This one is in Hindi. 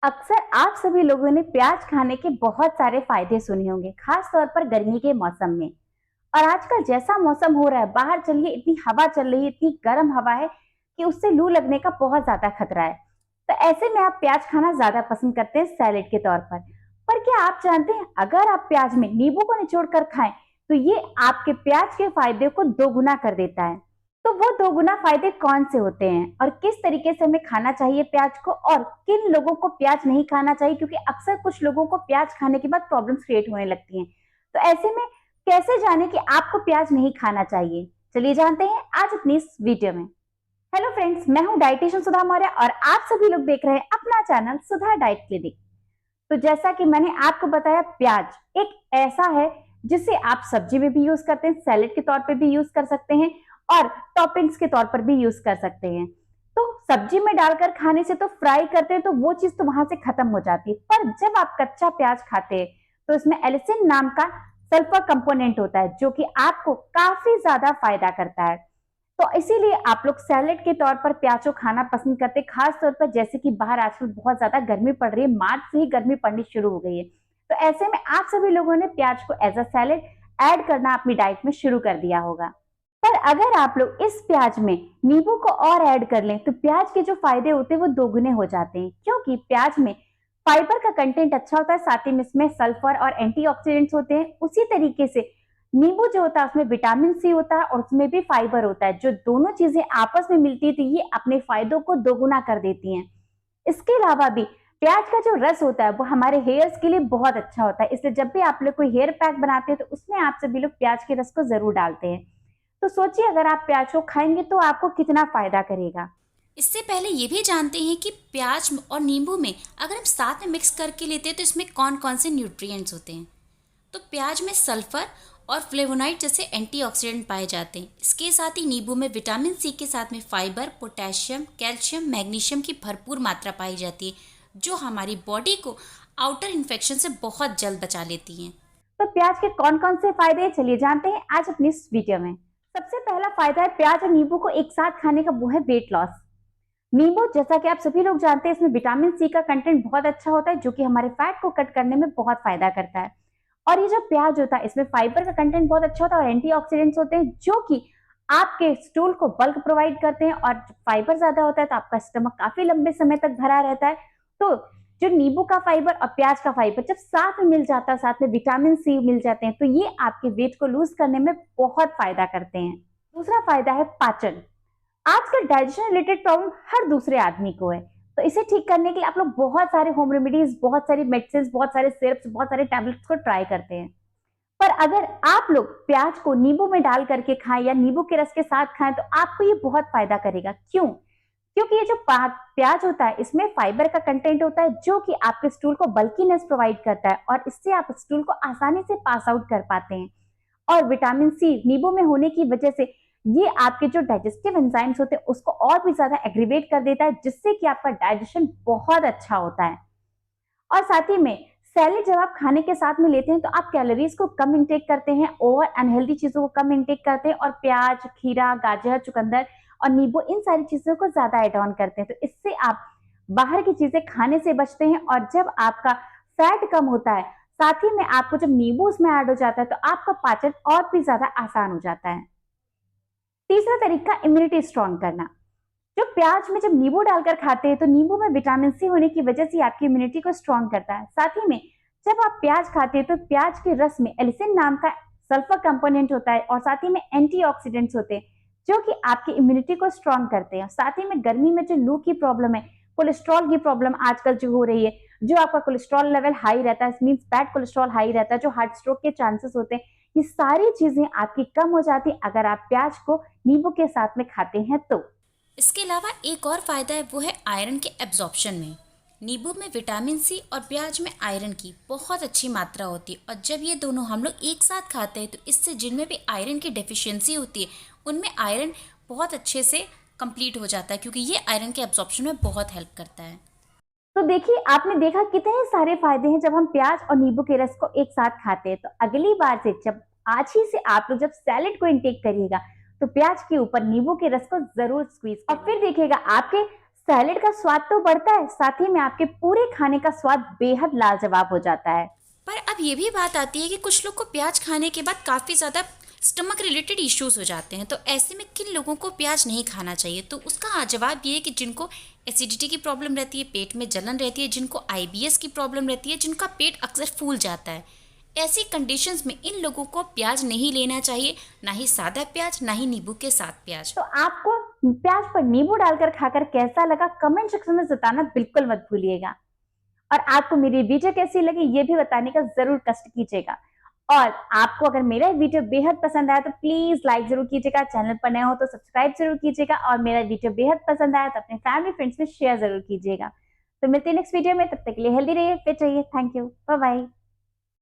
अक्सर आप सभी लोगों ने प्याज खाने के बहुत सारे फायदे सुने होंगे, खास तौर पर गर्मी के मौसम में। और आजकल जैसा मौसम हो रहा है, बाहर चलिए इतनी हवा चल रही है, इतनी गर्म हवा है कि उससे लू लगने का बहुत ज्यादा खतरा है। तो ऐसे में आप प्याज खाना ज्यादा पसंद करते हैं सैलेड के तौर पर क्या आप जानते हैं अगर आप प्याज में नींबू को निचोड़ कर खाएं तो ये आपके प्याज के फायदे को दोगुना कर देता है। तो वो दोगुना फायदे कौन से होते हैं और किस तरीके से हमें खाना चाहिए प्याज को, और किन लोगों को प्याज नहीं खाना चाहिए, क्योंकि अक्सर कुछ लोगों को प्याज खाने के बाद प्रॉब्लम्स क्रिएट होने लगती हैं। तो ऐसे में कैसे जाने कि आपको प्याज नहीं खाना चाहिए, चलिए जानते हैं आज अपनी इस वीडियो में। हेलो फ्रेंड्स, मैं हूं डाइटिशियन सुधा मौर्य और आप सभी लोग देख रहे हैं अपना चैनल सुधा डाइट क्लिनिक। तो जैसा कि मैंने आपको बताया, प्याज एक ऐसा है जिसे आप सब्जी में भी यूज करते हैं, सैलेड के तौर पे भी यूज कर सकते हैं और टॉपिंग्स के तौर पर भी यूज कर सकते हैं। तो सब्जी में डालकर खाने से तो फ्राई करते हैं तो वो चीज तो वहां से खत्म हो जाती है, पर जब आप कच्चा प्याज खाते हैं तो इसमें एलिसिन नाम का सल्फर कंपोनेंट होता है जो कि आपको काफी ज्यादा फायदा करता है। तो इसीलिए आप लोग सैलेड के तौर पर प्याज को खाना पसंद करते हैं, खास तौर पर जैसे कि बाहर आजकल बहुत ज्यादा गर्मी पड़ रही है, मार्च से ही गर्मी पड़नी शुरू हो गई है। तो ऐसे में आप सभी लोगों ने प्याज को एज अ सैलेड ऐड करना अपनी डाइट में शुरू कर दिया होगा। पर अगर आप लोग इस प्याज में नींबू को और ऐड कर लें तो प्याज के जो फायदे होते हैं वो दोगुने हो जाते हैं, क्योंकि प्याज में फाइबर का कंटेंट अच्छा होता है, साथ ही में इसमें सल्फर और एंटीऑक्सीडेंट्स होते हैं। उसी तरीके से नींबू जो होता है उसमें विटामिन सी होता है और उसमें भी फाइबर होता है, जो दोनों चीजें आपस में मिलती है तो ये अपने फायदों को दोगुना कर देती हैं। इसके अलावा भी प्याज का जो रस होता है वो हमारे हेयर्स के लिए बहुत अच्छा होता है, इसलिए जब भी आप लोग कोई हेयर पैक बनाते हैं तो उसमें आप सभी लोग प्याज के रस को जरूर डालते हैं। तो सोचिए अगर आप प्याज को खाएंगे तो आपको कितना फायदा करेगा। इससे पहले ये भी जानते हैं कि प्याज और नींबू में अगर हम साथ में मिक्स करके लेते हैं तो इसमें कौन कौन से न्यूट्रिएंट्स होते हैं। तो प्याज में सल्फर और फ्लेवोनाइड जैसे एंटीऑक्सीडेंट पाए जाते हैं। इसके साथ ही नींबू में विटामिन सी के साथ में फाइबर, पोटेशियम, कैल्शियम, मैग्नीशियम की भरपूर मात्रा पाई जाती है, जो हमारी बॉडी को आउटर इन्फेक्शन से बहुत जल्द बचा लेती हैं। तो प्याज के कौन कौन से फायदे हैं चलिए जानते हैं आज अपनी इस वीडियो में। सबसे पहला फायदा है प्याज और नींबू को एक साथ खाने का, वो है वेट लॉस। नींबू जैसा कि आप सभी लोग जानते हैं इसमें विटामिन सी का कंटेंट बहुत अच्छा होता है जो कि हमारे फैट को कट करने में बहुत फायदा करता है। और ये जो प्याज होता है इसमें फाइबर का कंटेंट बहुत अच्छा होता है और एंटीऑक्सीडेंट्स होते हैं जो कि आपके स्टूल को बल्क प्रोवाइड करते हैं। और फाइबर ज्यादा होता है तो आपका स्टमक काफी लंबे समय तक भरा रहता है। तो जो नींबू का फाइबर और प्याज का फाइबर जब साथ में मिल जाता है, साथ में विटामिन सी मिल जाते हैं, तो ये आपके वेट को लूज करने में बहुत फायदा करते हैं। दूसरा फायदा है पाचन। आजकल डाइजेशन रिलेटेड प्रॉब्लम हर दूसरे आदमी को है, तो इसे ठीक करने के लिए आप लोग बहुत सारे होम रेमेडीज, बहुत सारी मेडिसिन, बहुत सारे सिरप्स, बहुत सारे टैबलेट्स को ट्राई करते हैं। पर अगर आप लोग प्याज को नींबू में डाल करके खाएं या नींबू के रस के साथ खाएं तो आपको ये बहुत फायदा करेगा। क्यों? क्योंकि ये जो प्याज होता है इसमें फाइबर का कंटेंट होता है जो कि आपके स्टूल को बल्कीनेस प्रोवाइड करता है और इससे आप स्टूल को आसानी से पास आउट कर पाते हैं। और विटामिन सी नींबू में होने की वजह से ये आपके जो डाइजेस्टिव एंजाइम्स होते हैं उसको और भी ज्यादा एग्रीवेट कर देता है, जिससे कि आपका डाइजेशन बहुत अच्छा होता है। और साथ ही में सैलेड जब आप खाने के साथ में लेते हैं तो आप कैलोरीज को कम इंटेक करते हैं, ओवर अनहेल्दी चीजों को कम इंटेक करते हैं और प्याज, खीरा, गाजर, चुकंदर और नींबू इन सारी चीजों को ज्यादा एड ऑन करते हैं। तो इससे आप बाहर की चीजें खाने से बचते हैं और जब आपका फैट कम होता है, साथ ही में आपको जब नींबू उसमें ऐड हो जाता है तो आपका पाचन और भी ज्यादा आसान हो जाता है। तीसरा तरीका इम्यूनिटी स्ट्रॉन्ग करना। जो प्याज में जब नींबू डालकर खाते हैं तो नींबू में विटामिन सी होने की वजह से आपकी इम्यूनिटी को स्ट्रॉन्ग करता है। साथ ही में जब आप प्याज खाते हैं तो प्याज के रस में एलिसिन नाम का सल्फर कंपोनेंट होता है और साथ ही में एंटीऑक्सीडेंट्स होते हैं जो कि आपकी इम्यूनिटी को स्ट्रॉन्ग करते हैं। साथ ही में गर्मी में जो लू की प्रॉब्लम है, कोलेस्ट्रॉल की प्रॉब्लम आजकल जो हो रही है, जो आपका कोलेस्ट्रॉल लेवल हाई रहता है, मींस बैड कोलेस्ट्रॉल हाई रहता है, जो हार्ट स्ट्रोक के चांसेस होते हैं, ये सारी चीजें आपकी कम हो जाती है अगर आप प्याज को नींबू के साथ में खाते हैं तो। इसके अलावा एक और फायदा है, वो है आयरन के एब्जॉर्प्शन में। नींबू में विटामिन सी और प्याज में आयरन की बहुत अच्छी मात्रा होती है और जब ये दोनों हम लोग एक साथ खाते हैं तो इससे जिनमें भी आयरन की डेफिशिएंसी होती है उनमें आयरन बहुत अच्छे से कंप्लीट हो जाता है, क्योंकि ये आयरन के एब्जॉर्प्शन में बहुत हेल्प करता है। तो देखिए आपने देखा कितने सारे फायदे हैं जब हम प्याज और नींबू के रस को एक साथ खाते हैं। तो अगली बार से जब आज ही से आप लोग जब सैलेड को इंटेक करिएगा तो प्याज के ऊपर नींबू के रस को जरूर स्क्वीज और फिर देखिएगा आपके सैलेड का स्वाद तो बढ़ता है, साथ ही में आपके पूरे खाने का स्वाद बेहद लाजवाब हो जाता है। पर अब ये भी बात आती है कि कुछ लोग को प्याज खाने के बाद काफ़ी ज़्यादा स्टमक रिलेटेड इश्यूज हो जाते हैं, तो ऐसे में किन लोगों को प्याज नहीं खाना चाहिए? तो उसका जवाब ये है कि जिनको एसिडिटी की प्रॉब्लम रहती है, पेट में जलन रहती है, जिनको आईबीएस की प्रॉब्लम रहती है, जिनका पेट अक्सर फूल जाता है, ऐसी कंडीशंस में इन लोगों को प्याज नहीं लेना चाहिए, ना ही सादा प्याज, ना ही नींबू के साथ प्याज। तो आपको प्याज पर नींबू डालकर खाकर कैसा लगा कमेंट सेक्शन में बताना बिल्कुल मत भूलिएगा। और आपको मेरी वीडियो कैसी लगी ये भी बताने का जरूर कष्ट कीजिएगा। और आपको अगर मेरा वीडियो बेहद पसंद आया तो प्लीज लाइक जरूर कीजिएगा, चैनल पर नए हो तो सब्सक्राइब जरूर कीजिएगा, और मेरा वीडियो बेहद पसंद आया तो अपने फैमिली फ्रेंड्स में शेयर जरूर कीजिएगा। तो मिलते हैं नेक्स्ट वीडियो में, तब तक के लिए हेल्दी रहिए, फिट रहिए। Thank you, bye bye.